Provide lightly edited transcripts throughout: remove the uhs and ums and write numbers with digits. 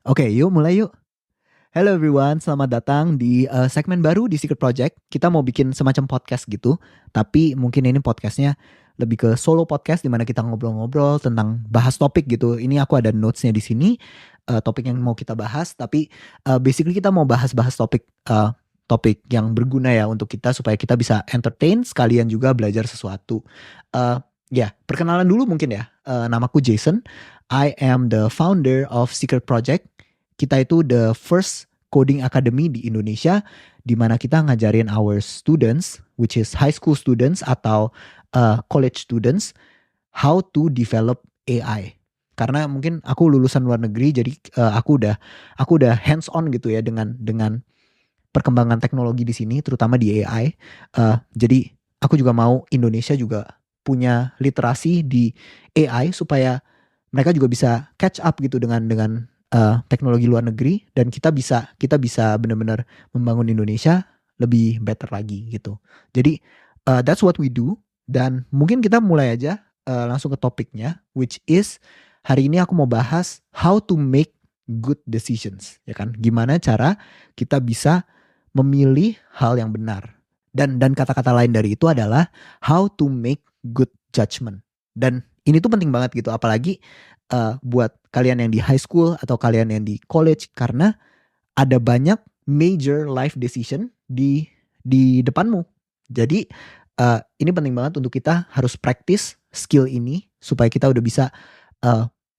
Oke, yuk mulai yuk. Hello everyone, selamat datang di segmen baru di Secret Project. Kita mau bikin semacam podcast gitu, tapi mungkin ini podcastnya lebih ke solo podcast di mana kita ngobrol-ngobrol tentang bahas topik gitu. Ini aku ada notesnya di sini, topik yang mau kita bahas. Tapi basically kita mau bahas-bahas topik yang berguna ya untuk kita supaya kita bisa entertain sekalian juga belajar sesuatu. Ya, perkenalan dulu mungkin ya. Namaku Jason. I am the founder of Secret Project. Kita itu the first coding academy di Indonesia di mana kita ngajarin our students, which is high school students atau college students, how to develop AI. Karena mungkin aku lulusan luar negeri, jadi aku udah hands on gitu ya dengan perkembangan teknologi di sini, terutama di AI. Jadi aku juga mau Indonesia juga punya literasi di AI supaya mereka juga bisa catch up gitu dengan teknologi luar negeri, dan kita bisa benar-benar membangun Indonesia lebih better lagi gitu. Jadi that's what we do, dan mungkin kita mulai aja langsung ke topiknya, which is hari ini aku mau bahas how to make good decisions, ya kan? Gimana cara kita bisa memilih hal yang benar. Dan kata-kata lain dari itu adalah how to make good judgment. Dan ini tuh penting banget gitu, apalagi buat kalian yang di high school atau kalian yang di college, karena ada banyak major life decision di depanmu. Jadi ini penting banget untuk kita harus practice skill ini supaya kita udah bisa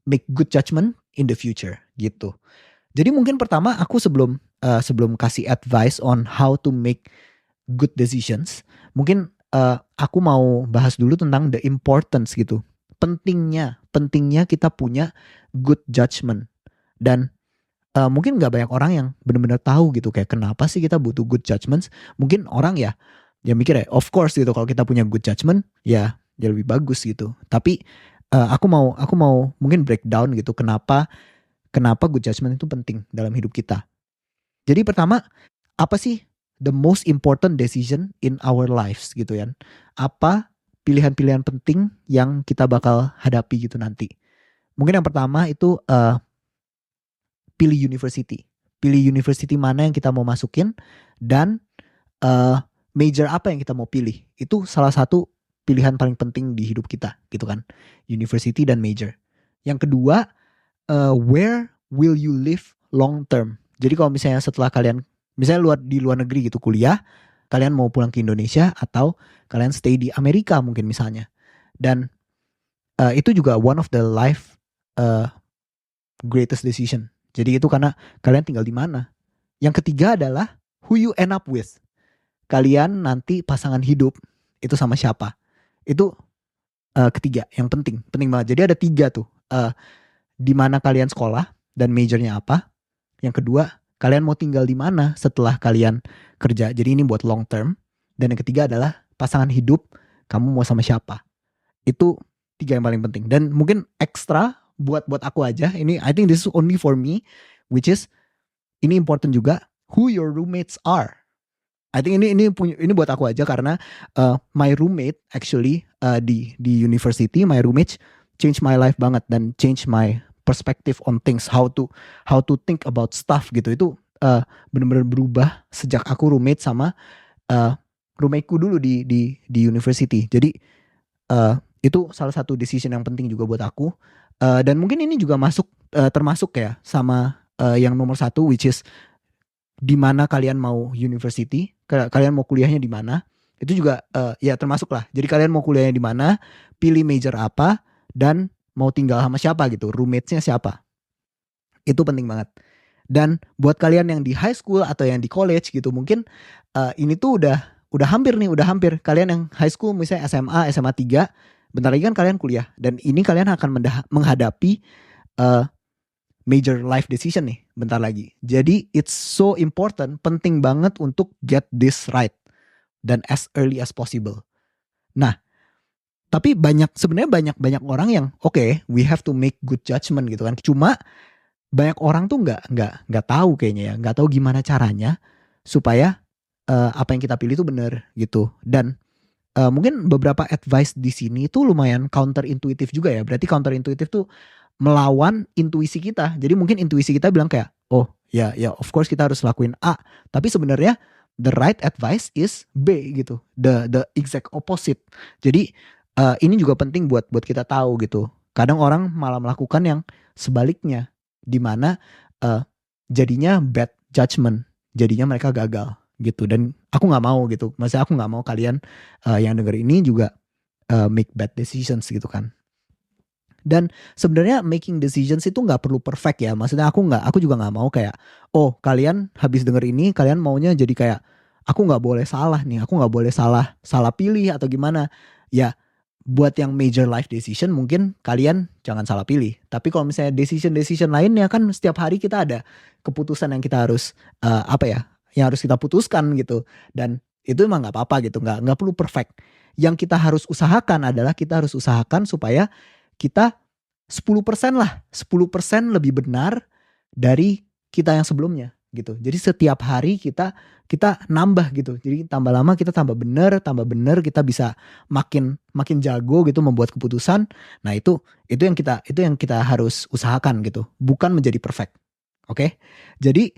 make good judgment in the future gitu. Jadi mungkin pertama aku sebelum kasih advice on how to make good decisions, mungkin aku mau bahas dulu tentang the importance gitu. Pentingnya kita punya good judgment. Dan mungkin gak banyak orang yang benar-benar tahu gitu kayak kenapa sih kita butuh good judgments. Mungkin orang ya mikir ya of course gitu, kalau kita punya good judgment ya lebih bagus gitu. Tapi aku mau mungkin breakdown gitu kenapa good judgment itu penting dalam hidup kita. Jadi pertama, apa sih the most important decision in our lives gitu ya? Apa pilihan-pilihan penting yang kita bakal hadapi gitu nanti? Mungkin yang pertama itu pilih university. Pilih university mana yang kita mau masukin, dan major apa yang kita mau pilih. Itu salah satu pilihan paling penting di hidup kita gitu kan. University dan major. Yang kedua, where will you live long term? Jadi kalau misalnya setelah kalian misalnya di luar negeri gitu kuliah, kalian mau pulang ke Indonesia atau kalian stay di Amerika mungkin misalnya. Dan itu juga one of the life greatest decision. Jadi itu karena kalian tinggal di mana. Yang ketiga adalah who you end up with. Kalian nanti pasangan hidup itu sama siapa. Itu ketiga yang penting banget. Jadi ada 3 tuh. Di mana kalian sekolah dan majornya apa. Yang kedua, kalian mau tinggal di mana setelah kalian kerja. Jadi ini buat long term. Dan yang ketiga adalah pasangan hidup, kamu mau sama siapa. Itu 3 yang paling penting. Dan mungkin ekstra buat aku aja, ini I think this is only for me, which is ini important juga who your roommates are. I think ini buat aku aja karena my roommate actually di university, my roommate change my life banget dan change my perspective on things, how to think about stuff gitu. Itu benar-benar berubah sejak aku roommate sama roommateku dulu di university. Jadi itu salah satu decision yang penting juga buat aku. Dan mungkin ini juga termasuk ya sama yang nomor 1, which is di mana kalian mau university, kalian mau kuliahnya di mana. Itu juga ya termasuk lah. Jadi kalian mau kuliahnya di mana, pilih major apa, dan mau tinggal sama siapa gitu, roommates-nya siapa. Itu penting banget. Dan buat kalian yang di high school atau yang di college gitu, mungkin ini tuh udah hampir. Kalian yang high school misalnya SMA 3, bentar lagi kan kalian kuliah. Dan ini kalian akan menghadapi major life decision nih bentar lagi. Jadi it's so important, penting banget untuk get this right dan as early as possible. Nah, tapi sebenarnya banyak orang yang we have to make good judgment gitu kan. Cuma banyak orang tuh nggak tahu kayaknya ya, nggak tahu gimana caranya supaya apa yang kita pilih itu benar gitu. Dan mungkin beberapa advice di sini tuh lumayan counterintuitif juga ya. Berarti counterintuitif tuh melawan intuisi kita. Jadi mungkin intuisi kita bilang kayak, oh ya of course kita harus lakuin A, tapi sebenarnya the right advice is B gitu, the exact opposite. Jadi ini juga penting buat kita tahu gitu. Kadang orang malah melakukan yang sebaliknya, di mana jadinya bad judgment, jadinya mereka gagal gitu. Dan aku nggak mau gitu, maksudnya aku nggak mau kalian yang denger ini juga make bad decisions gitu kan. Dan sebenarnya making decisions itu nggak perlu perfect ya. Maksudnya aku juga nggak mau kayak, oh kalian habis denger ini kalian maunya jadi kayak aku nggak boleh salah nih, aku nggak boleh salah pilih atau gimana. Ya buat yang major life decision mungkin kalian jangan salah pilih. Tapi kalau misalnya decision lainnya kan setiap hari kita ada keputusan yang kita harus yang harus kita putuskan gitu. Dan itu emang nggak apa-apa gitu, nggak perlu perfect. Yang kita harus usahakan adalah kita harus usahakan supaya kita 10% lah, 10% lebih benar dari kita yang sebelumnya gitu. Jadi setiap hari kita nambah gitu. Jadi tambah lama kita tambah benar kita bisa makin jago gitu membuat keputusan. Nah, itu yang kita harus usahakan gitu. Bukan menjadi perfect. Oke? Jadi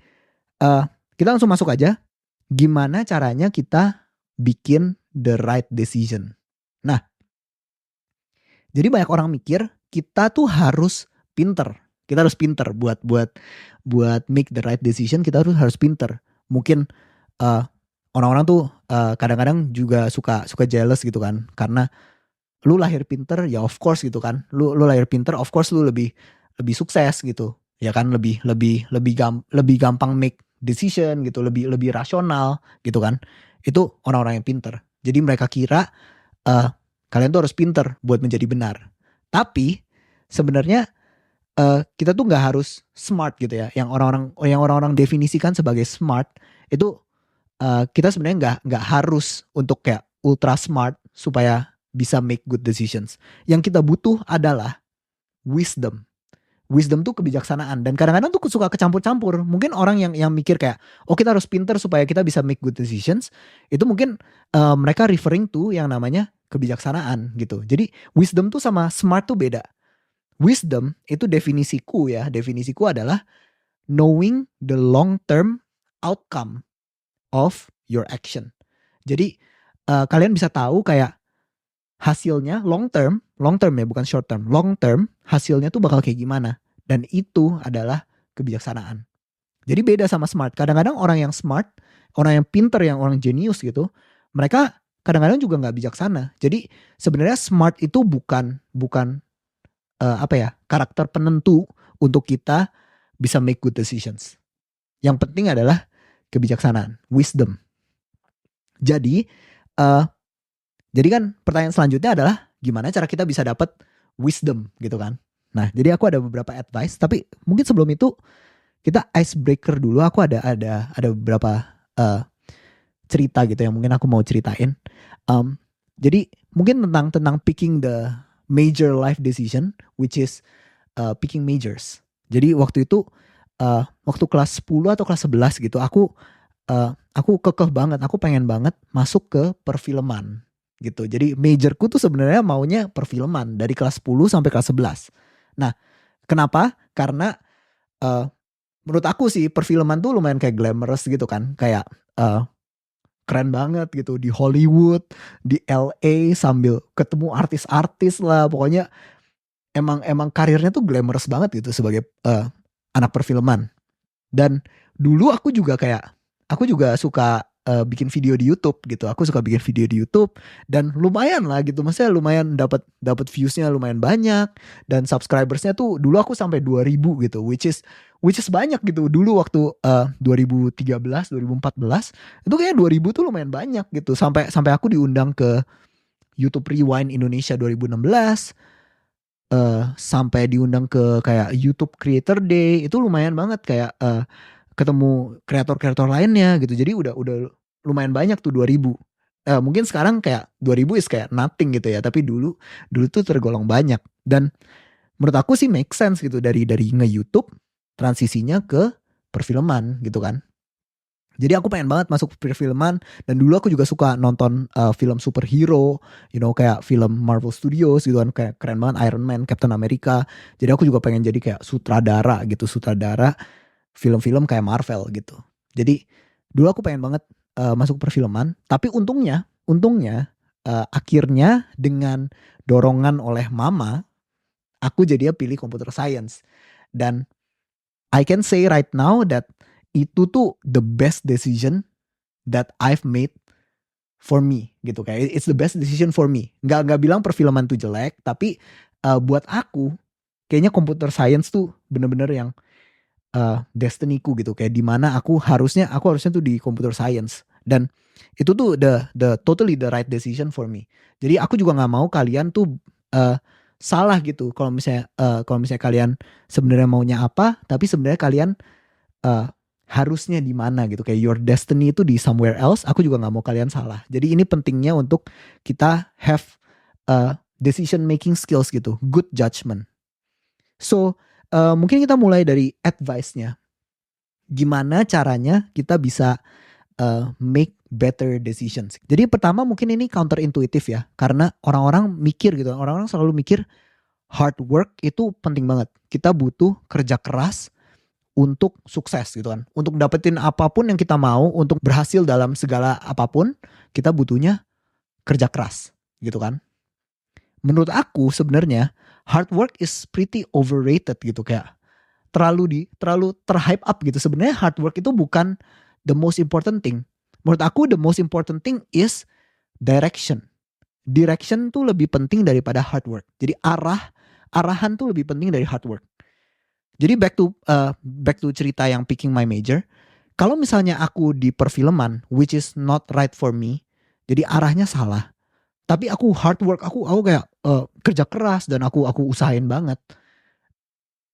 kita langsung masuk aja. Gimana caranya kita bikin the right decision? Nah, jadi banyak orang mikir kita tuh harus pinter. Kita harus pinter buat make the right decision. Kita harus pinter. Mungkin orang-orang tuh kadang-kadang juga suka jealous gitu kan. Karena lu lahir pinter ya of course gitu kan. Lu lahir pinter of course lu lebih sukses gitu. Ya kan lebih gampang make decision gitu, lebih rasional gitu kan. Itu orang-orang yang pinter. Jadi mereka kira kalian tuh harus pinter buat menjadi benar. Tapi sebenarnya kita tuh nggak harus smart gitu ya. Yang orang-orang definisikan sebagai smart itu kita sebenarnya nggak harus untuk kayak ultra smart supaya bisa make good decisions. Yang kita butuh adalah wisdom. Wisdom tuh kebijaksanaan, dan kadang-kadang tuh suka kecampur-campur. Mungkin orang yang mikir kayak, oh kita harus pinter supaya kita bisa make good decisions, itu mungkin mereka referring to yang namanya kebijaksanaan gitu. Jadi wisdom tuh sama smart tuh beda. Wisdom itu definisiku adalah knowing the long term outcome of your action. Jadi kalian bisa tahu kayak hasilnya long term ya, bukan short term. Long term hasilnya tuh bakal kayak gimana. Dan itu adalah kebijaksanaan. Jadi beda sama smart. Kadang-kadang orang yang smart, orang yang pinter, yang orang jenius gitu, mereka kadang-kadang juga nggak bijaksana. Jadi sebenarnya smart itu bukan karakter penentu untuk kita bisa make good decisions. Yang penting adalah kebijaksanaan, wisdom. Jadi kan pertanyaan selanjutnya adalah gimana cara kita bisa dapat wisdom gitu kan. Nah, jadi aku ada beberapa advice, tapi mungkin sebelum itu kita icebreaker dulu. Aku ada beberapa cerita gitu yang mungkin aku mau ceritain. Jadi mungkin tentang picking the major life decision, which is picking majors. Jadi waktu itu waktu kelas 10 atau kelas 11 gitu, aku kekeh banget, aku pengen banget masuk ke perfilman gitu. Jadi majorku tuh sebenarnya maunya perfilman dari kelas 10 sampai kelas 11. Nah, kenapa? Karena menurut aku sih perfilman tuh lumayan kayak glamorous gitu kan, kayak keren banget gitu di Hollywood, di LA sambil ketemu artis-artis lah. Pokoknya emang karirnya tuh glamorous banget gitu sebagai anak perfilman. Dan dulu aku juga suka bikin video di YouTube gitu. Aku suka bikin video di YouTube dan lumayan lah gitu. Maksudnya lumayan dapat views-nya lumayan banyak, dan subscribers-nya tuh dulu aku sampai 2000 gitu, which is banyak gitu. Dulu waktu 2013, 2014 itu kayak 2000 tuh lumayan banyak gitu. Sampai aku diundang ke YouTube Rewind Indonesia 2016. Sampai diundang ke kayak YouTube Creator Day, itu lumayan banget kayak ketemu kreator-kreator lainnya gitu. Jadi udah lumayan banyak tuh 2000. Mungkin sekarang kayak 2000 is kayak nothing gitu ya, tapi dulu tuh tergolong banyak. Dan menurut aku sih make sense gitu dari nge-YouTube transisinya ke perfilman gitu kan. Jadi aku pengen banget masuk perfilman, dan dulu aku juga suka nonton film superhero, kayak film Marvel Studios gitu kan, kayak keren banget Iron Man, Captain America. Jadi aku juga pengen jadi kayak sutradara gitu, sutradara film-film kayak Marvel gitu. Jadi dulu aku pengen banget masuk perfilman, tapi untungnya akhirnya dengan dorongan oleh mama, aku jadinya pilih computer science. Dan I can say right now that itu tuh the best decision that I've made for me gitu, kayak it's the best decision for me. Nggak bilang perfilman tuh jelek, tapi buat aku kayaknya computer science tuh bener-bener yang destiny-ku gitu, kayak dimana aku harusnya tuh di computer science, dan itu tuh the totally the right decision for me. Jadi aku juga nggak mau kalian tuh salah gitu kalau misalnya kalian sebenarnya maunya apa, tapi sebenarnya kalian harusnya di mana gitu, kayak your destiny itu di somewhere else. Aku juga nggak mau kalian salah. Jadi ini pentingnya untuk kita have decision making skills gitu, good judgment. So mungkin kita mulai dari advice-nya. Gimana caranya kita bisa make better decisions. Jadi pertama mungkin ini counterintuitive ya, karena orang-orang mikir gitu, orang-orang selalu mikir hard work itu penting banget. Kita butuh kerja keras untuk sukses gitu kan. Untuk dapetin apapun yang kita mau, untuk berhasil dalam segala apapun, kita butuhnya kerja keras gitu kan. Menurut aku sebenarnya hard work is pretty overrated gitu, kayak terlalu terhype up gitu. Sebenarnya hard work itu bukan the most important thing. Menurut aku the most important thing is direction. Direction tuh lebih penting daripada hard work. Jadi arahan tuh lebih penting dari hard work. Jadi back to cerita yang picking my major. Kalau misalnya aku di perfilman, which is not right for me, jadi arahnya salah. Tapi aku hard work, aku kayak kerja keras dan aku usahain banget.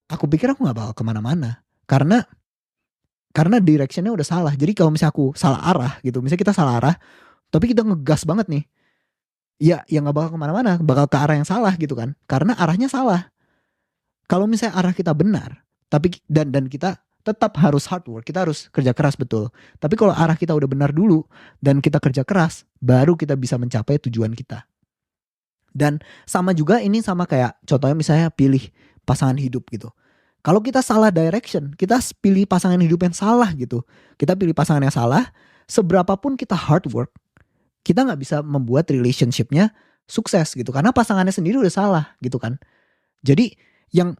Aku pikir aku nggak bakal kemana-mana, karena directionnya udah salah. Jadi kalau misalnya aku salah arah gitu, misalnya kita salah arah, tapi kita ngegas banget nih, ya nggak bakal kemana-mana, bakal ke arah yang salah gitu kan, karena arahnya salah. Kalau misalnya arah kita benar, tapi dan kita tetap harus hard work, kita harus kerja keras betul. Tapi kalau arah kita udah benar dulu dan kita kerja keras, baru kita bisa mencapai tujuan kita. Dan sama juga ini sama kayak contohnya misalnya pilih pasangan hidup gitu. Kalau kita salah direction, kita pilih pasangan hidup yang salah gitu. Kita pilih pasangan yang salah, seberapapun kita hard work, kita nggak bisa membuat relationshipnya sukses gitu, karena pasangannya sendiri udah salah gitu kan. Jadi yang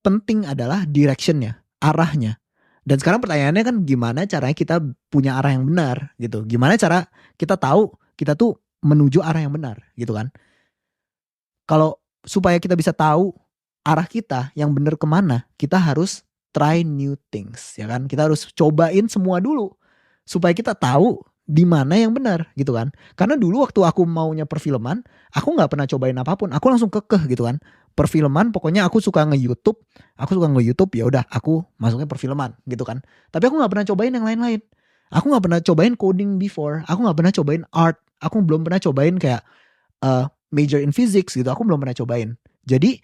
penting adalah directionnya, arahnya. Dan sekarang pertanyaannya kan gimana caranya kita punya arah yang benar gitu. Gimana cara kita tahu kita tuh menuju arah yang benar gitu kan. Kalau supaya kita bisa tahu arah kita yang benar kemana, kita harus try new things ya kan. Kita harus cobain semua dulu supaya kita tahu di mana yang benar gitu kan. Karena dulu waktu aku maunya perfilman, aku nggak pernah cobain apapun, aku langsung kekeh gitu kan. Perfilman pokoknya aku suka nge-YouTube, ya udah aku masuknya perfilman gitu kan. Tapi aku nggak pernah cobain yang lain-lain. Aku nggak pernah cobain coding before, aku nggak pernah cobain art, aku belum pernah cobain kayak major in physics gitu, aku belum pernah cobain. Jadi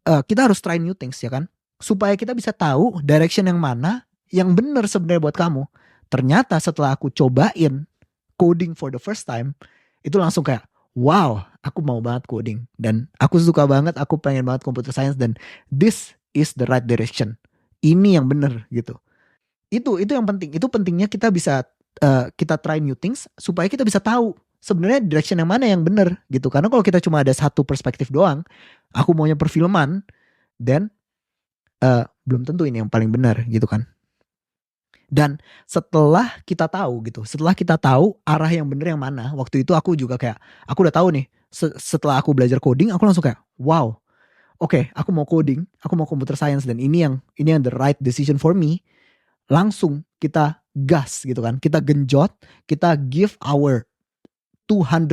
kita harus try new things ya kan, supaya kita bisa tahu direction yang mana yang benar sebenarnya buat kamu. Ternyata setelah aku cobain coding for the first time, itu langsung kayak wow, aku mau banget coding dan aku suka banget, aku pengen banget computer science, dan this is the right direction. Ini yang benar gitu. Itu yang penting. Itu pentingnya kita bisa kita try new things supaya kita bisa tahu sebenarnya direction yang mana yang benar gitu. Karena kalau kita cuma ada satu perspektif doang, aku maunya perfilman, dan belum tentu ini yang paling benar gitu kan. Dan setelah kita tahu gitu, setelah kita tahu arah yang benar yang mana, waktu itu aku juga kayak, aku udah tahu nih, setelah aku belajar coding, aku langsung kayak, wow, oke, aku mau coding, aku mau computer science, dan ini yang the right decision for me. Langsung kita gas gitu kan, kita genjot, kita give our 200%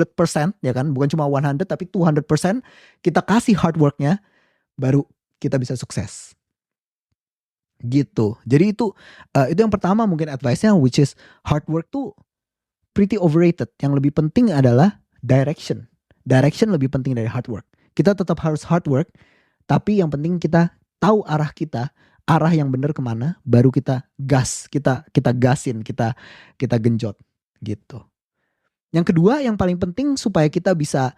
ya kan, bukan cuma 100 tapi 200%, kita kasih hard worknya, baru kita bisa sukses. Gitu. Jadi itu yang pertama mungkin advice-nya, which is hard work tuh pretty overrated. Yang lebih penting adalah direction. Direction lebih penting dari hard work. Kita tetap harus hard work, tapi yang penting kita tahu arah kita, arah yang benar kemana, baru kita gasin, kita genjot gitu. Yang kedua, yang paling penting supaya kita bisa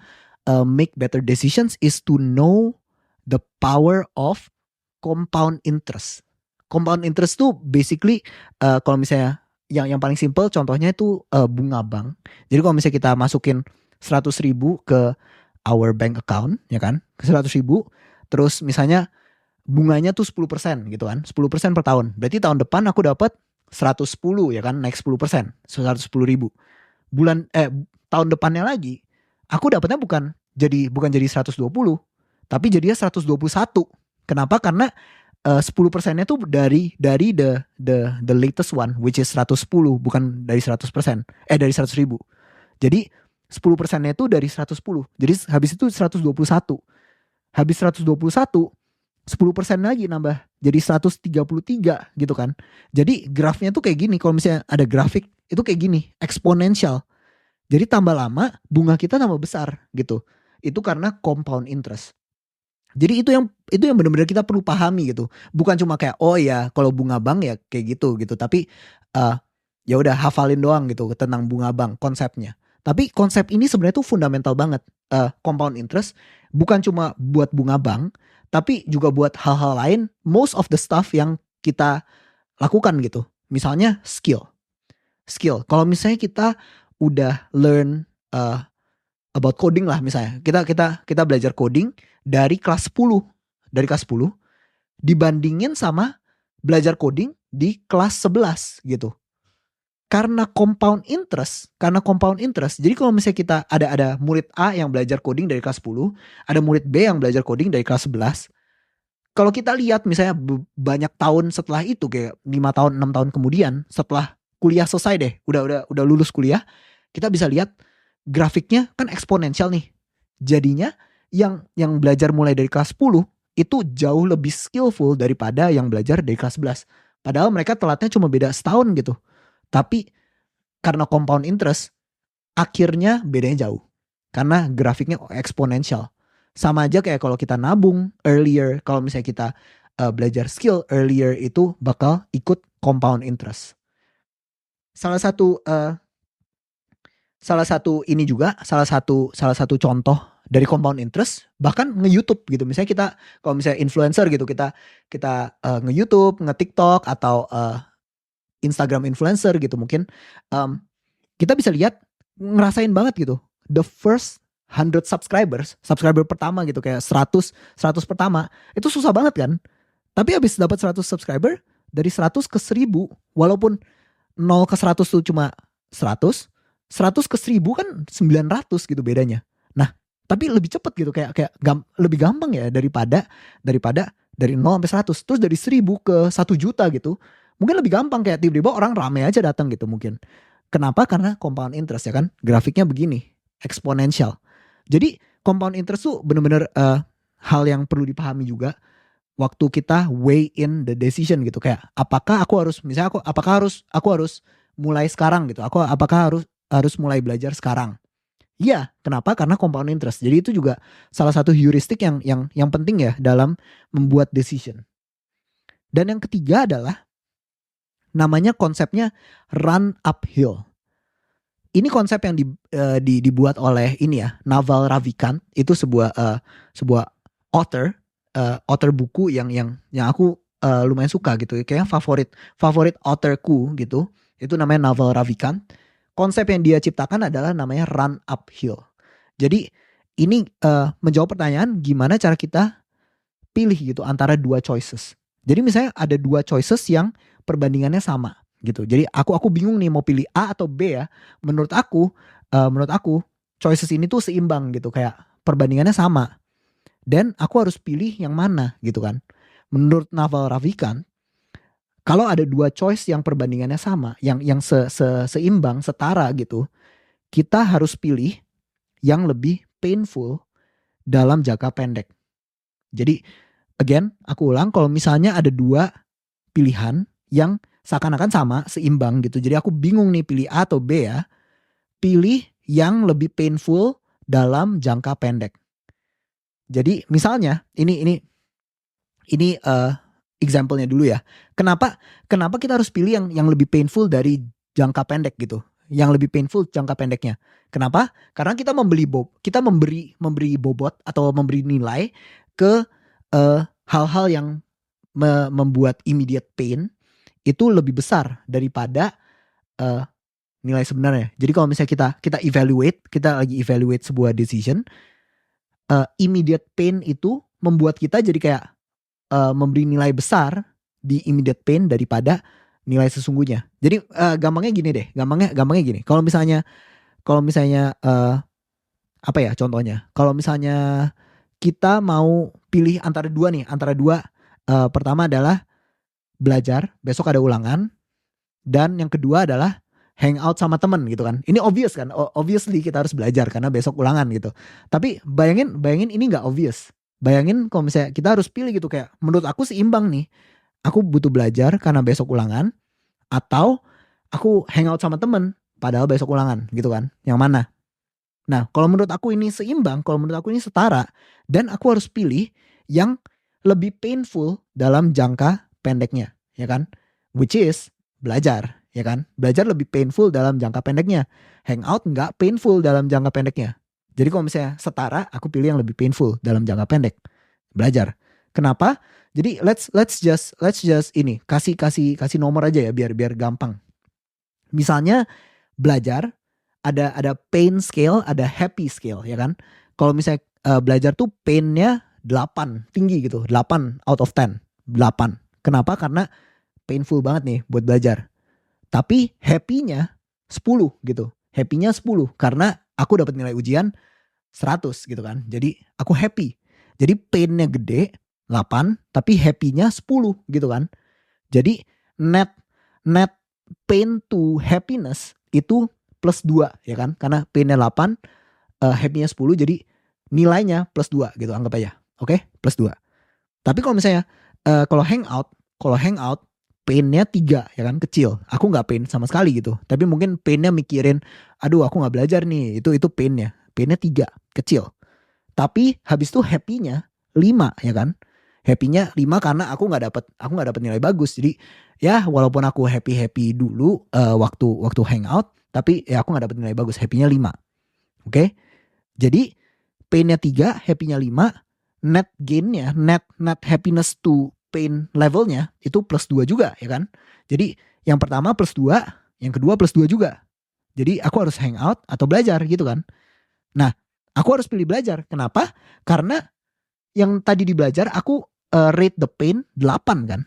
make better decisions is to know the power of compound interest. Compound interest tuh basically kalau misalnya yang paling simple contohnya itu bunga bank. Jadi kalau misalnya kita masukin 100.000 ke our bank account, ya kan, 100.000, terus misalnya bunganya tuh 10% gitu kan, 10% per tahun. Berarti tahun depan aku dapat 110, ya kan, naik 10%, 110.000. Tahun depannya lagi aku dapatnya bukan jadi 120, tapi jadinya 121. Kenapa? Karena 10%-nya tuh dari the latest one, which is 110, bukan dari 100%, dari 100.000. Jadi 10%-nya itu dari 110. Jadi habis itu 121. Habis 121, 10% lagi nambah jadi 133 gitu kan. Jadi grafnya tuh kayak gini. Kalau misalnya ada grafik itu kayak gini, eksponensial. Jadi tambah lama bunga kita tambah besar gitu. Itu karena compound interest. Jadi itu yang benar-benar kita perlu pahami gitu. Bukan cuma kayak oh ya kalau bunga bank ya kayak gitu. Tapi ya udah hafalin doang gitu tentang bunga bank konsepnya. Tapi konsep ini sebenarnya tuh fundamental banget. Compound interest bukan cuma buat bunga bank, tapi juga buat hal-hal lain. Most of the stuff yang kita lakukan gitu. Misalnya skill. Kalau misalnya kita udah learn about coding lah misalnya. Kita belajar coding dari kelas 10. Dari kelas 10 dibandingin sama belajar coding di kelas 11 gitu. Karena compound interest. Jadi kalau misalnya kita ada murid A yang belajar coding dari kelas 10, ada murid B yang belajar coding dari kelas 11. Kalau kita lihat misalnya banyak tahun setelah itu, kayak 5 tahun, 6 tahun kemudian, setelah kuliah selesai deh, udah lulus kuliah, kita bisa lihat grafiknya kan eksponensial nih. Jadinya yang belajar mulai dari kelas 10 itu jauh lebih skillful daripada yang belajar dari kelas 11. Padahal mereka telatnya cuma beda setahun gitu. Tapi karena compound interest, akhirnya bedanya jauh. Karena grafiknya eksponensial. Sama aja kayak kalau kita nabung earlier, kalau misalnya kita belajar skill earlier, itu bakal ikut compound interest. Salah satu contoh dari compound interest bahkan nge-YouTube gitu. Misalnya kita kalau misalnya influencer gitu, kita nge-YouTube, nge-TikTok atau Instagram influencer gitu mungkin, kita bisa lihat ngerasain banget gitu. The first 100 subscriber pertama gitu, kayak 100 pertama itu susah banget kan. Tapi habis dapat 100 subscriber, dari 100 ke 1000, walaupun 0 ke 100 tuh cuma 100 ke 1000 kan 900 gitu bedanya. Nah, tapi lebih cepet gitu, kayak lebih gampang ya daripada dari 0 sampai 100. Terus dari 1000 ke 1 juta gitu, mungkin lebih gampang, kayak tiba-tiba orang rame aja datang gitu mungkin. Kenapa? Karena compound interest ya kan. Grafiknya begini, eksponensial. Jadi compound interest tuh bener-bener hal yang perlu dipahami juga waktu kita weigh in the decision gitu. Kayak apakah aku harus mulai sekarang gitu. Apakah harus mulai belajar sekarang? Iya, kenapa? Karena compound interest. Jadi itu juga salah satu heuristik yang penting ya dalam membuat decision. Dan yang ketiga adalah namanya konsepnya run uphill. Ini konsep yang dibuat oleh Naval Ravikant. Itu sebuah author buku yang aku lumayan suka gitu. Kayaknya favorit authorku gitu. Itu namanya Naval Ravikant. Konsep yang dia ciptakan adalah namanya run uphill. Jadi ini menjawab pertanyaan gimana cara kita pilih gitu antara dua choices. Jadi misalnya ada dua choices yang perbandingannya sama gitu. Jadi aku bingung nih mau pilih A atau B ya. Menurut aku choices ini tuh seimbang gitu, kayak perbandingannya sama. Dan aku harus pilih yang mana gitu kan. Menurut Naval Ravikant, kalau ada dua choice yang perbandingannya sama, yang seimbang, setara gitu, kita harus pilih yang lebih painful dalam jangka pendek. Jadi again, aku ulang, kalau misalnya ada dua pilihan yang seakan-akan sama, seimbang gitu. Jadi aku bingung nih pilih A atau B ya. Pilih yang lebih painful dalam jangka pendek. Jadi misalnya ini example-nya dulu ya. Kenapa kita harus pilih yang lebih painful dari jangka pendek gitu? Yang lebih painful jangka pendeknya. Kenapa? Karena kita memberi bobot atau memberi nilai ke hal-hal yang membuat immediate pain itu lebih besar daripada nilai sebenarnya. Jadi kalau misalnya kita lagi evaluate sebuah decision, immediate pain itu membuat kita jadi kayak memberi nilai besar di immediate pain daripada nilai sesungguhnya. Jadi gampangnya gini deh, gampangnya gini. Kalau misalnya apa ya contohnya? Kalau misalnya kita mau pilih antara dua, pertama adalah belajar, besok ada ulangan, dan yang kedua adalah hangout sama temen gitu kan. Ini obvious kan, obviously kita harus belajar karena besok ulangan gitu. Tapi bayangin ini nggak obvious. Bayangin kalau misalnya kita harus pilih gitu, kayak menurut aku seimbang nih. Aku butuh belajar karena besok ulangan, atau aku hangout sama temen padahal besok ulangan gitu kan. Yang mana? Nah, kalau menurut aku ini seimbang, kalau menurut aku ini setara, dan aku harus pilih yang lebih painful dalam jangka pendeknya, ya kan? Which is belajar, ya kan? Belajar lebih painful dalam jangka pendeknya. Hangout nggak painful dalam jangka pendeknya. Jadi kalau misalnya setara, aku pilih yang lebih painful dalam jangka pendek. Belajar. Kenapa? Jadi let's just ini kasih nomor aja ya biar gampang. Misalnya belajar ada pain scale, ada happy scale, ya kan? Kalau misalnya belajar tuh painnya 8, tinggi gitu, 8 out of 10, 8. Kenapa? Karena painful banget nih buat belajar. Tapi happy-nya 10 gitu. Happy-nya 10 karena aku dapat nilai ujian 100 gitu kan. Jadi aku happy. Jadi pain-nya gede 8, tapi happy-nya 10 gitu kan. Jadi net pain to happiness itu plus 2 ya kan. Karena pain-nya 8, happy-nya 10, jadi nilainya plus 2 gitu anggap aja. Oke, plus 2. Tapi kalau misalnya kalau hangout pain-nya 3 ya kan, kecil. Aku gak pain sama sekali gitu. Tapi mungkin pain-nya mikirin, aduh aku gak belajar nih. Itu pain-nya. Pain-nya 3, kecil. Tapi habis itu happy-nya 5 ya kan. Happy-nya 5 karena aku gak dapet nilai bagus. Jadi ya walaupun aku happy dulu waktu hangout, tapi ya aku gak dapet nilai bagus. Happy-nya 5. Oke. Jadi pain-nya 3, happy-nya 5. Net gain-nya, net happiness to pain levelnya itu plus 2 juga ya kan. Jadi yang pertama plus 2, yang kedua plus 2 juga. Jadi aku harus hangout atau belajar gitu kan. Nah, aku harus pilih belajar. Kenapa? Karena yang tadi di belajar aku rate the pain 8 kan.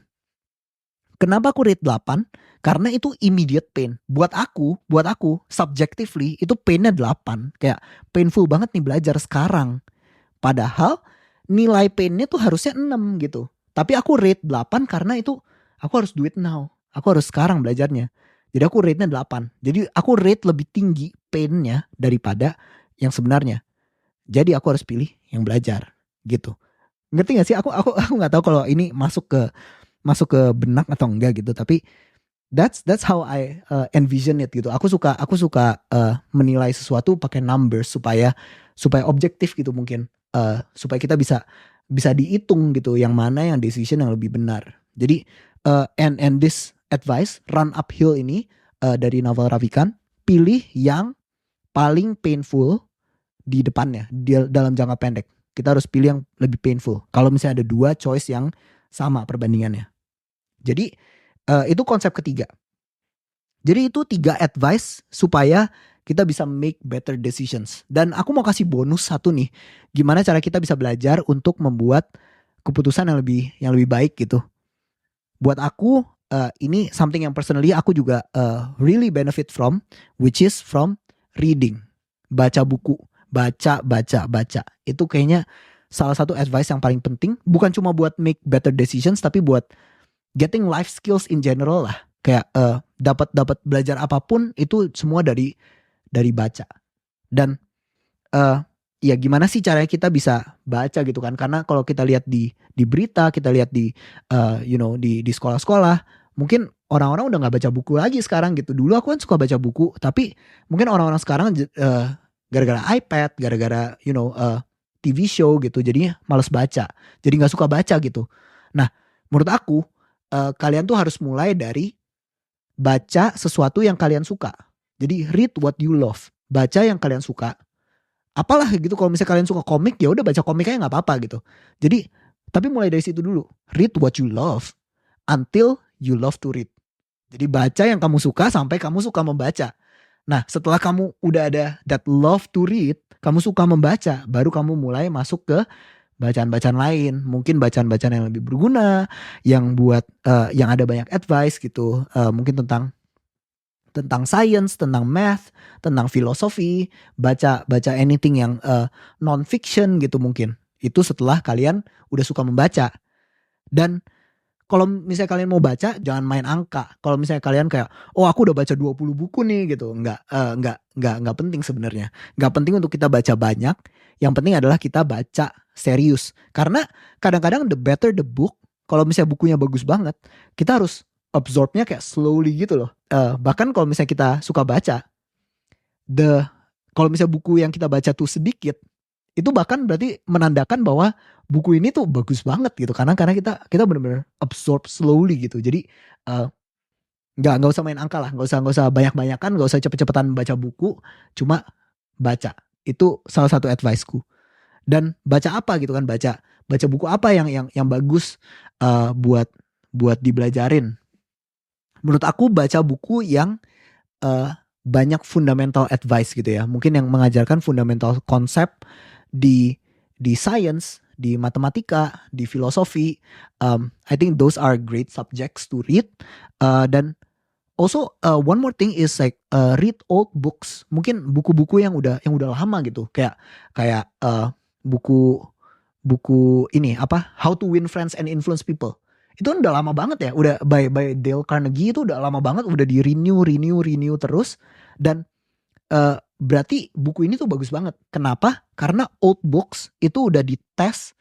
Kenapa aku rate 8? Karena itu immediate pain. Buat aku subjectively itu painnya 8. Kayak painful banget nih belajar sekarang. Padahal nilai painnya tuh harusnya 6 gitu. Tapi aku rate 8 karena itu aku harus do it now. Aku harus sekarang belajarnya. Jadi aku rate-nya 8. Jadi aku rate lebih tinggi pain-nya daripada yang sebenarnya. Jadi aku harus pilih yang belajar gitu. Ngerti gak sih? Aku gak tahu kalau ini masuk ke benak atau enggak gitu. Tapi that's how I envision it gitu. Aku suka menilai sesuatu pakai numbers supaya objektif gitu mungkin. Supaya kita bisa dihitung gitu yang mana yang decision yang lebih benar. Jadi and this advice run uphill ini dari Naval Ravikant, pilih yang paling painful di depannya dalam jangka pendek. Kita harus pilih yang lebih painful. Kalau misalnya ada 2 choice yang sama perbandingannya. Jadi itu konsep ketiga. Jadi itu 3 advice supaya kita bisa make better decisions. Dan aku mau kasih bonus satu nih. Gimana cara kita bisa belajar untuk membuat keputusan yang lebih baik gitu. Buat aku ini something yang personally aku juga really benefit from, which is from reading. Baca buku, baca. Itu kayaknya salah satu advice yang paling penting. Bukan cuma buat make better decisions, tapi buat getting life skills in general lah. Kayak dapat belajar apapun itu semua dari baca. Dan ya gimana sih caranya kita bisa baca gitu kan? Karena kalau kita lihat di berita, kita lihat di di sekolah-sekolah, mungkin orang-orang udah nggak baca buku lagi sekarang gitu. Dulu aku kan suka baca buku, tapi mungkin orang-orang sekarang gara-gara iPad, gara-gara TV show gitu, jadinya males baca, jadi nggak suka baca gitu. Nah, Menurut aku kalian tuh harus mulai dari baca sesuatu yang kalian suka. Jadi read what you love. Baca yang kalian suka. Apalah gitu, kalau misalnya kalian suka komik ya udah baca komiknya nggak apa-apa gitu. Jadi tapi mulai dari situ dulu. Read what you love until you love to read. Jadi baca yang kamu suka sampai kamu suka membaca. Nah, setelah kamu udah ada that love to read, kamu suka membaca, baru kamu mulai masuk ke bacaan-bacaan lain. Mungkin bacaan-bacaan yang lebih berguna, yang buat yang ada banyak advice gitu. Mungkin tentang science, tentang math, tentang filosofi, baca anything yang non fiction gitu mungkin. Itu setelah kalian udah suka membaca. Dan kalau misalnya kalian mau baca, jangan main angka. Kalau misalnya kalian kayak, oh aku udah baca 20 buku nih gitu. Enggak penting sebenarnya. Enggak penting untuk kita baca banyak. Yang penting adalah kita baca serius. Karena kadang-kadang the better the book, kalau misalnya bukunya bagus banget, kita harus absorbnya kayak slowly gitu loh. Bahkan kalau misalnya kita suka baca, kalau misalnya buku yang kita baca tuh sedikit, itu bahkan berarti menandakan bahwa buku ini tuh bagus banget gitu, karena kita benar-benar absorb slowly gitu. Jadi nggak usah main angka lah, nggak usah banyak-banyakan, nggak usah cepet-cepetan baca buku, cuma baca. Itu salah satu advice-ku. Dan baca apa gitu kan, baca buku apa yang bagus buat dibelajarin. Menurut aku baca buku yang banyak fundamental advice gitu ya, mungkin yang mengajarkan fundamental konsep di science, di matematika, di filosofi. I think those are great subjects to read. Dan also one more thing is like read old books. Mungkin buku-buku yang udah lama gitu, kayak buku ini apa, How to Win Friends and Influence People. Itu udah lama banget ya, udah by Dale Carnegie, itu udah lama banget, udah di renew terus. Dan berarti buku ini tuh bagus banget. Kenapa? Karena old books itu udah dites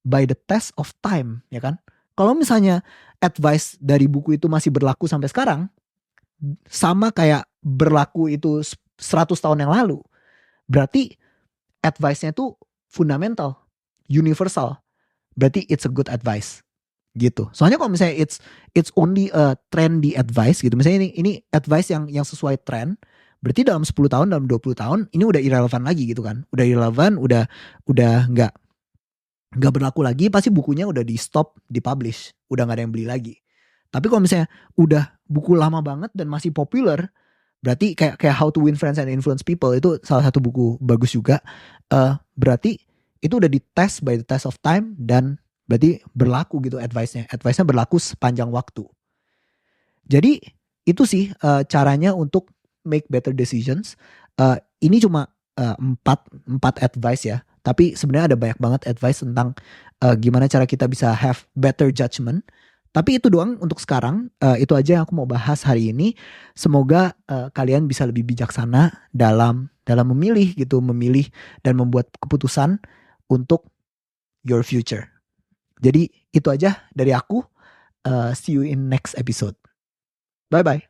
by the test of time, ya kan? Kalau misalnya advice dari buku itu masih berlaku sampai sekarang, sama kayak berlaku itu 100 tahun yang lalu, berarti advice-nya tuh fundamental, universal. Berarti it's a good advice gitu. Soalnya kalau misalnya it's only a trendy advice gitu, misalnya ini advice yang sesuai trend, berarti dalam 10 tahun, dalam 20 tahun ini udah irrelevant lagi gitu kan. Udah irrelevant, udah nggak berlaku lagi, pasti bukunya udah di stop, dipublish, udah nggak ada yang beli lagi. Tapi kalau misalnya udah buku lama banget dan masih populer, berarti kayak How to Win Friends and Influence People, itu salah satu buku bagus juga. Berarti itu udah dites by the test of time, dan berarti berlaku gitu advice-nya berlaku sepanjang waktu. Jadi itu sih caranya untuk make better decisions. Ini cuma 4 advice ya, tapi sebenarnya ada banyak banget advice tentang gimana cara kita bisa have better judgment. Tapi itu doang untuk sekarang. Itu aja yang aku mau bahas hari ini. Semoga kalian bisa lebih bijaksana dalam memilih dan membuat keputusan untuk your future. Jadi itu aja dari aku. See you in next episode. Bye bye.